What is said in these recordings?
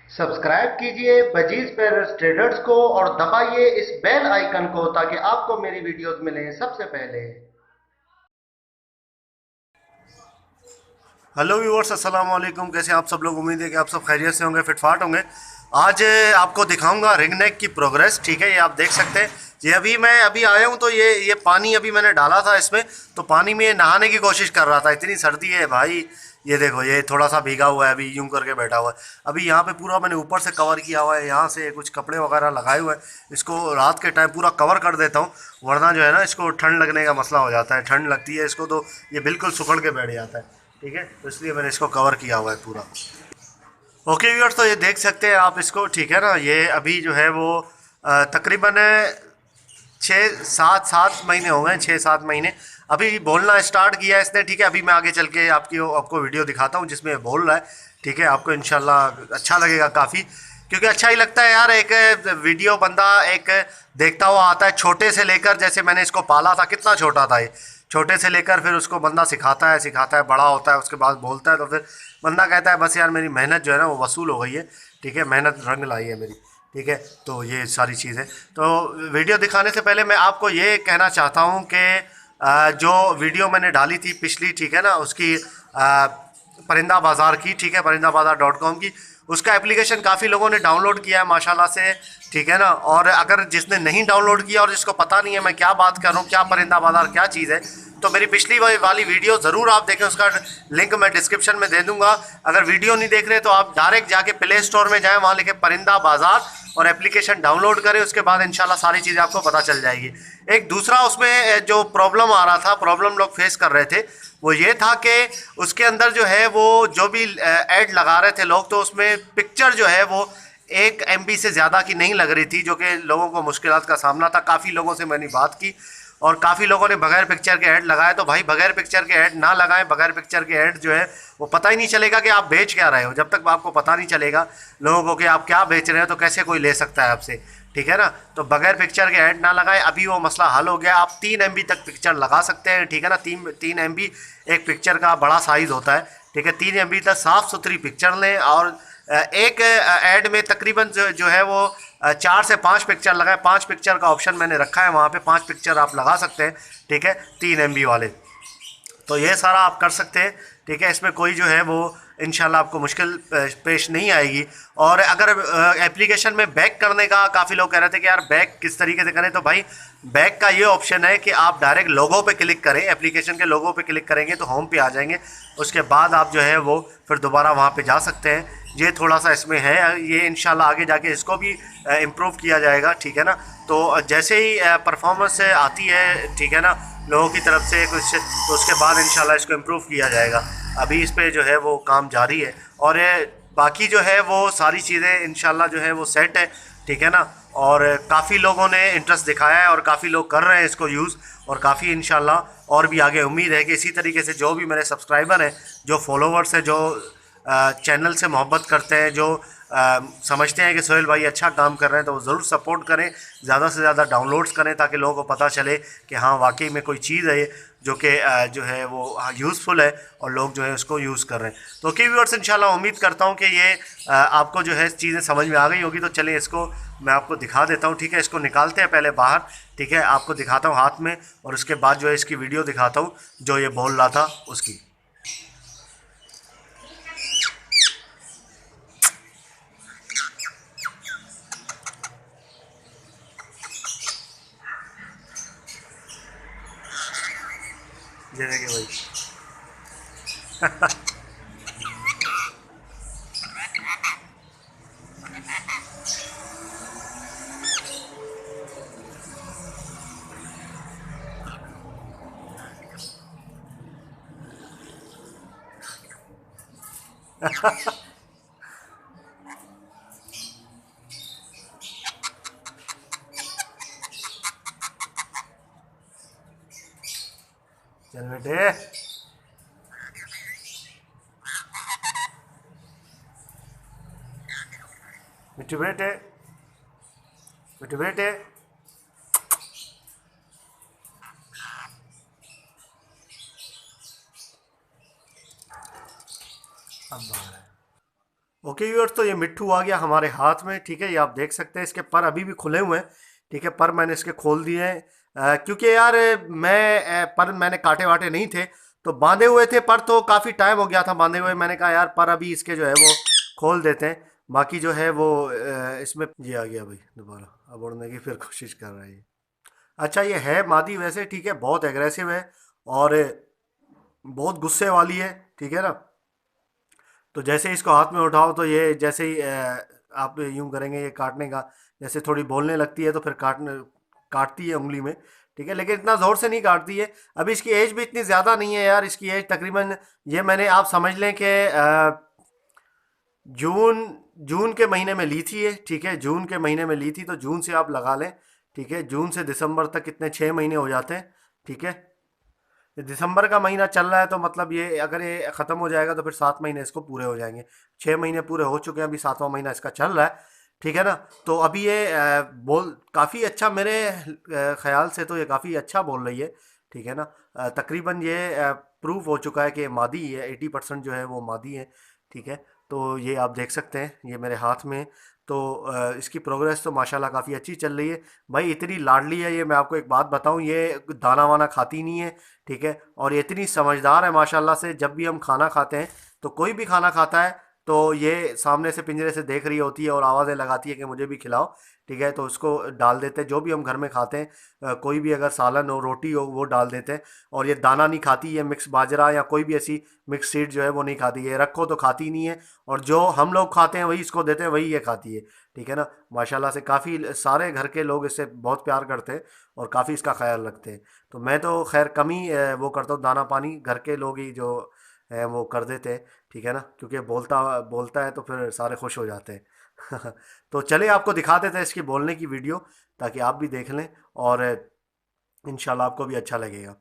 Subscribe कीजिए budgies पेरस traders को और दबाइए इस बेल आइकन को ताकि आपको मेरी वीडियोस मिलें सबसे पहले। हेलो व्यूअर्स, अस्सलाम वालेकुम। कैसे आप सब लोग? उम्मीद है कि आप सब खैरियत से होंगे, फिटफाट होंगे। आज आपको दिखाऊंगा रिंग नेक की प्रोग्रेस। ठीक है, ये आप देख सकते हैं। ये मैं अभी आया हूँ तो ये पानी अभी मैंने डाला था इसमें, तो पानी में नहाने की कोशिश कर रहा था। इतनी सर्दी है भाई। ये देखो, ये थोड़ा सा भीगा हुआ है, अभी यूं करके बैठा हुआ है। अभी यहाँ पे पूरा मैंने ऊपर से कवर किया हुआ है, यहाँ से कुछ कपड़े वगैरह लगाए हुए हैं। इसको रात के टाइम पूरा कवर कर देता हूँ, वरना जो है ना इसको ठंड लगने का मसला हो जाता है। ठंड लगती है इसको तो ये बिल्कुल सुखड़ के बैठ जाता है। ठीक है, तो इसलिए मैंने इसको कवर किया हुआ है पूरा। ओके व्यूअर्स, तो ये देख सकते हैं आप इसको। ठीक है ना, ये अभी जो है वो तकरीबन 6 7 महीने हो गए, 6 7 महीने। अभी बोलना स्टार्ट किया है इसने। ठीक है, अभी मैं आगे चल के आपको वीडियो दिखाता हूँ जिसमें बोल रहा है। ठीक है, आपको इंशाल्लाह अच्छा लगेगा काफ़ी, क्योंकि अच्छा ही लगता है यार। एक वीडियो बंदा एक देखता हुआ आता है, छोटे से लेकर, जैसे मैंने इसको पाला था, कितना छोटा था ये, छोटे से लेकर फिर उसको बंदा सिखाता है, बड़ा होता है, उसके बाद बोलता है, तो फिर बंदा कहता है बस यार मेरी मेहनत जो है ना वो वसूल हो गई है। ठीक है, मेहनत रंग लाई है मेरी। ठीक है, तो ये सारी चीज़ है। तो वीडियो दिखाने से पहले मैं आपको ये कहना चाहता हूँ कि जो वीडियो मैंने डाली थी पिछली, ठीक है ना, उसकी परिंदा बाज़ार की, ठीक है, परिंदा बाज़ार .com की, उसका एप्लीकेशन काफ़ी लोगों ने डाउनलोड किया है माशाल्लाह से। ठीक है ना, और अगर जिसने नहीं डाउनलोड किया और जिसको पता नहीं है मैं क्या बात कर रहा हूँ, क्या परिंदा बाज़ार क्या चीज़ है, तो मेरी पिछली वाली वीडियो ज़रूर आप देखें। उसका लिंक मैं डिस्क्रिप्शन में दे दूंगा। अगर वीडियो नहीं देख रहे तो आप डायरेक्ट जाके प्ले स्टोर में जाएं, वहाँ लिखे परिंदा बाज़ार और एप्लीकेशन डाउनलोड करें। उसके बाद इंशाल्लाह सारी चीज़ें आपको पता चल जाएगी। एक दूसरा उसमें जो प्रॉब्लम आ रहा था, प्रॉब्लम लोग फेस कर रहे थे, वो ये था कि उसके अंदर जो है वो जो भी ऐड लगा रहे थे लोग, तो उसमें पिक्चर जो है वो 1 MB से ज़्यादा की नहीं लग रही थी, जो कि लोगों को मुश्किलात का सामना था। काफ़ी लोगों से मैंने बात की और काफ़ी लोगों ने बगैर पिक्चर के ऐड लगाए। तो भाई बगैर पिक्चर के ऐड ना लगाएं। बगैर पिक्चर के ऐड जो है वो पता ही नहीं चलेगा कि आप बेच क्या रहे हो। जब तक आपको पता नहीं चलेगा लोगों को कि आप क्या बेच रहे हो, तो कैसे कोई ले सकता है आपसे। ठीक है ना, तो बगैर पिक्चर के ऐड ना लगाएं। अभी वो मसला हल हो गया, आप 3 MB तक पिक्चर लगा सकते हैं। ठीक है ना, 3 MB एक पिक्चर का बड़ा साइज़ होता है। ठीक है, 3 MB तक साफ़ सुथरी पिक्चर लें। और एक ऐड में तकरीबन जो है वो 4 से 5 पिक्चर लगाए। 5 पिक्चर का ऑप्शन मैंने रखा है, वहाँ पे 5 पिक्चर आप लगा सकते हैं। ठीक है, 3 MB वाले। तो ये सारा आप कर सकते हैं। ठीक है, इसमें कोई जो है वो इंशाल्लाह आपको मुश्किल पेश नहीं आएगी। और अगर एप्लीकेशन में बैक करने का, काफ़ी लोग कह रहे थे कि यार बैक किस तरीके से करें, तो भाई बैक का ये ऑप्शन है कि आप डायरेक्ट लोगो पे क्लिक करें। एप्लीकेशन के लोगो पे क्लिक करेंगे तो होम पे आ जाएंगे। उसके बाद आप जो है वो फिर दोबारा वहाँ पे जा सकते हैं। ये थोड़ा सा इसमें है, ये इंशाल्लाह आगे जाके इसको भी इम्प्रूव किया जाएगा। ठीक है ना, तो जैसे ही परफॉर्मेंस आती है, ठीक है ना, लोगों की तरफ से कुछ, तो उसके बाद इंशाल्लाह इसको इम्प्रूव किया जाएगा। अभी इस पे जो है वो काम जारी है। और बाकी जो है वो सारी चीज़ें इंशाल्लाह जो है वो सेट है। ठीक है ना, और काफ़ी लोगों ने इंटरेस्ट दिखाया है और काफ़ी लोग कर रहे हैं इसको यूज़। और काफ़ी इंशाल्लाह और भी आगे उम्मीद है कि इसी तरीके से जो भी मेरे सब्सक्राइबर हैं, जो फॉलोवर्स हैं, जो चैनल से मोहब्बत करते हैं, जो समझते हैं कि सोहेल भाई अच्छा काम कर रहे हैं, तो वो ज़रूर सपोर्ट करें, ज़्यादा से ज़्यादा डाउनलोड्स करें, ताकि लोगों को पता चले कि हाँ वाकई में कोई चीज़ है जो कि जो है वो यूज़फुल है और लोग जो है उसको यूज़ कर रहे हैं। तो ओके व्यूअर्स, इंशाल्लाह उम्मीद करता हूँ कि ये आपको जो है चीज़ें समझ में आ गई होगी। तो चलिए इसको मैं आपको दिखा देता हूँ। ठीक है, इसको निकालते हैं पहले बाहर। ठीक है, आपको दिखाता हूँ हाथ में, और उसके बाद जो है इसकी वीडियो दिखाता हूँ जो ये बोल रहा था उसकी। ये देखिए भाई। चल बेटे, मिट्टू बेटे, मिट्टू बेटे। अब बाहर है। ओके व्यूअर्स, तो ये मिट्ठू आ गया हमारे हाथ में, ठीक है। ये आप देख सकते हैं, इसके पर अभी भी खुले हुए हैं, ठीक है। पर मैंने इसके खोल दिए हैं, क्योंकि यार पर मैंने काटे वाटे नहीं थे, तो बांधे हुए थे पर, तो काफ़ी टाइम हो गया था बांधे हुए। मैंने कहा यार पर अभी इसके जो है वो खोल देते हैं, बाकी जो है वो इसमें ये आ गया भाई दोबारा, अब उड़ने की फिर कोशिश कर रहा है ये। अच्छा ये है मादी वैसे, ठीक है, बहुत एग्रेसिव है और बहुत गुस्से वाली है, ठीक है ना। तो जैसे इसको हाथ में उठाओ तो ये जैसे ही आप यूं करेंगे ये काटने का, जैसे थोड़ी बोलने लगती है तो फिर काटती है उंगली में, ठीक है, लेकिन इतना ज़ोर से नहीं काटती है। अभी इसकी एज भी इतनी ज़्यादा नहीं है यार, इसकी एज तकरीबन, ये मैंने आप समझ लें कि जून जून के महीने में ली थी ये, ठीक है, जून के महीने में ली थी, तो जून से आप लगा लें, ठीक है, जून से दिसंबर तक कितने 6 महीने हो जाते हैं, ठीक है। ये दिसंबर का महीना चल रहा है, तो मतलब ये अगर ये ख़त्म हो जाएगा तो फिर 7 महीने इसको पूरे हो जाएंगे। 6 महीने पूरे हो चुके हैं, अभी 7वां महीना इसका चल रहा है, ठीक है ना। तो अभी ये बोल काफ़ी अच्छा, मेरे ख्याल से तो ये काफ़ी अच्छा बोल रही है, ठीक है ना। तकरीबन ये प्रूव हो चुका है कि ये मादी है, 80% जो है वो मादी है, ठीक है। तो ये आप देख सकते हैं, ये मेरे हाथ में है। तो इसकी प्रोग्रेस तो माशाल्लाह काफ़ी अच्छी चल रही है भाई। इतनी लाडली है ये, मैं आपको एक बात बताऊं, ये दाना वाना खाती नहीं है, ठीक है, और ये इतनी समझदार है माशाल्लाह से। जब भी हम खाना खाते हैं, तो कोई भी खाना खाता है तो ये सामने से पिंजरे से देख रही होती है और आवाज़ें लगाती है कि मुझे भी खिलाओ, ठीक है। तो उसको डाल देते हैं, जो भी हम घर में खाते हैं, कोई भी अगर सालन हो रोटी हो वो डाल देते हैं। और ये दाना नहीं खाती, ये मिक्स बाजरा या कोई भी ऐसी मिक्स सीड जो है वो नहीं खाती, ये रखो तो खाती नहीं है। और जो हम लोग खाते हैं वही इसको देते हैं, वही ये खाती है, ठीक है ना। माशाल्लाह से काफ़ी सारे घर के लोग इससे बहुत प्यार करते हैं और काफ़ी इसका ख्याल रखते हैं। तो मैं तो खैर कम ही वो करता हूँ, दाना पानी घर के लोग ही जो है वो कर देते हैं, ठीक है ना, क्योंकि बोलता बोलता है तो फिर सारे खुश हो जाते हैं। तो चले आपको दिखा देते हैं इसकी बोलने की वीडियो, ताकि आप भी देख लें और इंशाल्लाह आपको भी अच्छा लगेगा।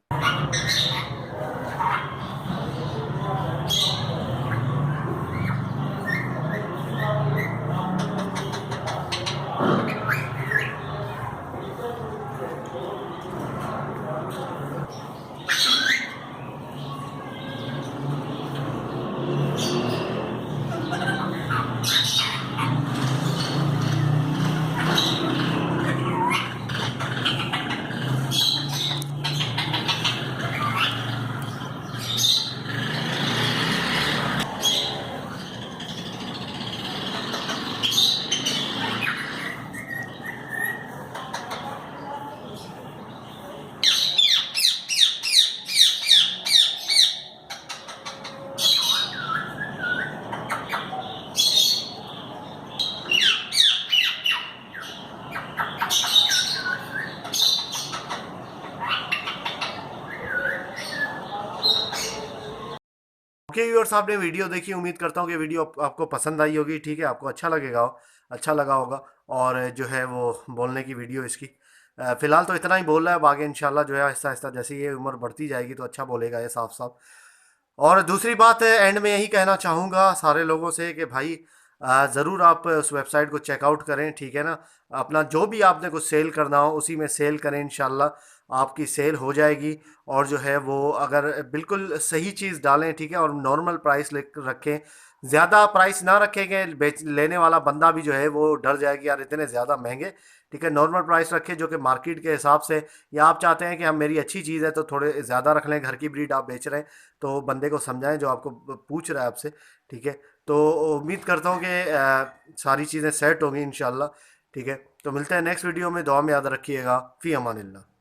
ओके व्यूअर्स, आपने वीडियो देखी, उम्मीद करता हूँ कि वीडियो आपको पसंद आई होगी, ठीक है, आपको अच्छा लगा होगा। और जो है वो बोलने की वीडियो इसकी, फ़िलहाल तो इतना ही बोल रहा है, अब आगे इंशाल्लाह जो है आहिस्ता आहिस्ता जैसे ये उम्र बढ़ती जाएगी तो अच्छा बोलेगा ये साफ साफ। और दूसरी बात है, एंड में यही कहना चाहूँगा सारे लोगों से कि भाई ज़रूर आप उस वेबसाइट को चेकआउट करें, ठीक है ना। अपना जो भी आपने कुछ सेल करना हो उसी में सेल करें, इंशाल्लाह आपकी सेल हो जाएगी। और जो है वो अगर बिल्कुल सही चीज़ डालें, ठीक है, और नॉर्मल प्राइस ले रखें, ज़्यादा प्राइस ना रखें कि बेच लेने वाला बंदा भी जो है वो डर जाए कि यार इतने ज़्यादा महंगे, ठीक है। नॉर्मल प्राइस रखें जो कि मार्केट के हिसाब से, या आप चाहते हैं कि हम मेरी अच्छी चीज़ है तो थोड़े ज़्यादा रख लें, घर की ब्रीड आप बेच रहे हैं, तो बंदे को समझाएं जो आपको पूछ रहा है आपसे, ठीक है। तो उम्मीद करता हूँ कि सारी चीज़ें सेट होंगी इंशाल्लाह, ठीक है। तो मिलते हैं नेक्स्ट वीडियो में, दुआ में याद रखिएगा। फ़ी अमानिल्लाह।